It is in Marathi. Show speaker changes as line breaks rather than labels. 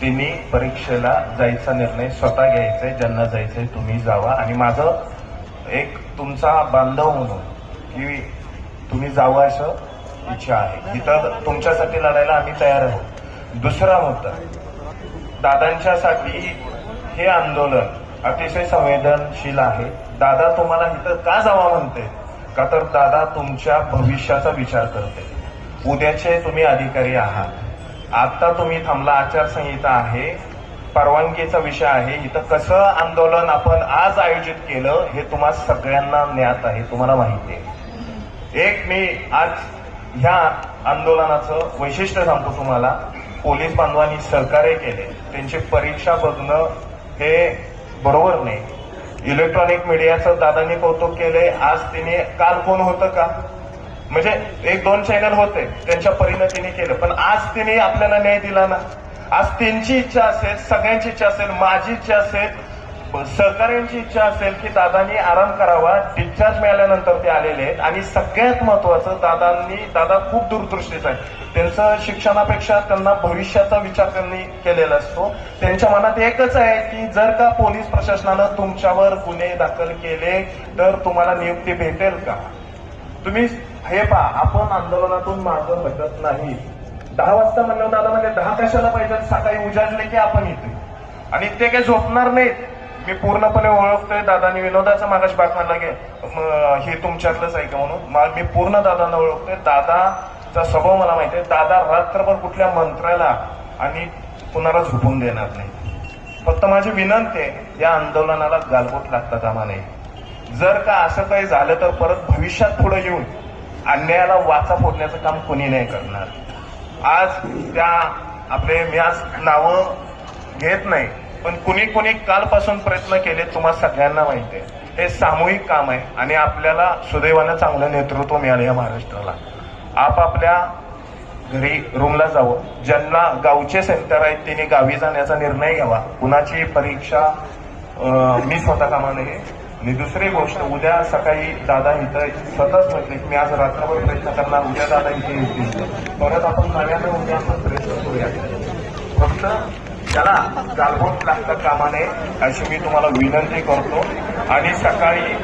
त्यांनी परीक्षेला जायचा निर्णय स्वतः घ्यायचाय. ज्यांना जायचंय तुम्ही जावा, आणि माझं एक तुमचा बांधव म्हणून की तुम्ही जावं असं इच्छा आहे. इथं तुमच्यासाठी लढायला आम्ही तयार आहोत. दुसरा मुद्दा, दादांच्यासाठी हे आंदोलन अतिशय संवेदनशील आहे. दादा तुम्हाला इथं का जावा म्हणते, का तर दादा तुमच्या भविष्याचा विचार करते. उद्याचे तुम्ही अधिकारी आहात. आता तुम्ही थांबला, आचारसंहिता आहे, परवानगीचा विषय आहे. इथं कसं आंदोलन आपण आज आयोजित केलं हे तुम्हा सगळ्यांना ज्ञात आहे, तुम्हाला माहिती आहे. एक मी आज ह्या आंदोलनाचं वैशिष्ट्य सांगतो तुम्हाला. पोलीस बांधवांनी सहकार्य केले, त्यांची परीक्षा बघणं हे बरोबर नाही. इलेक्ट्रॉनिक मीडियाचं दादांनी कौतुक केले. आज तिने, काल कोण होतं का, म्हणजे एक दोन चॅनल होते, त्यांच्या परिणतीने केलं, पण आज तिने आपल्याला न्याय दिला ना. आज त्यांची इच्छा असेल, सगळ्यांची इच्छा असेल, माझी इच्छा असेल, सहकार्यांची इच्छा असेल की दादांनी आराम करावा. डिस्चार्ज मिळाल्यानंतर ते आलेले आहेत. आणि सगळ्यात महत्वाचं, दादा खूप दूरदृष्टीचा आहे. त्यांचं शिक्षणापेक्षा त्यांना भविष्याचा विचार त्यांनी केलेला असतो. त्यांच्या मनात एकच आहे की जर का पोलीस प्रशासनानं तुमच्यावर गुन्हे दाखल केले तर तुम्हाला नियुक्ती भेटेल का. तुम्ही हे पहा, आपण आंदोलनातून मागं हटत नाही. 10 वाजता म्हणलं दादा म्हणजे 10 कशाला पाहिजे, सकाळी उजाडले की आपण येतो. आणि ते काही झोपणार नाहीत. मी पूर्णपणे ओळखतोय. दादानी विनोदाचा मागाशी बाग म्हणला की हे तुमच्यातलंच आहे का म्हणून. मी पूर्ण दादांना ओळखतोय. दादाचा स्वभाव मला माहिती आहे. दादा रात्रभर कुठल्या मंत्र्याला आणि कुणाला झोपून देणार नाही. फक्त माझी विनंती आहे, या आंदोलनाला गालबोट लागता कामा नये. जर का असं काही झालं तर परत भविष्यात पुढे येऊन अन्यायाला वाचा फोडण्याचं काम कोणी नाही करणार. आज त्या आपले, मी आज नावं घेत नाही, पण कुणी कालपासून प्रयत्न केले तुम्हा सगळ्यांना माहिती आहे. हे सामूहिक काम आहे आणि आपल्याला सुदैवानं चांगलं नेतृत्व मिळालं या महाराष्ट्राला. आपापल्या घरी रूमला जावं. ज्यांना गावचे सेंटर आहेत त्यांनी गावी जाण्याचा निर्णय घ्यावा. कुणाची परीक्षा मी स्वतः कामा नये. आणि दुसरी गोष्ट, उद्या सकाळी दादा इथं स्वतःच म्हटले की मी आज रात्रभर प्रयत्न करणार, उद्या दादा इथे येतील. परत आपण नव्यानं उद्या आपण प्रयत्न करूया. फक्त त्याला गालबोट लागता कामा नये अशी मी तुम्हाला विनंती करतो. आणि सकाळी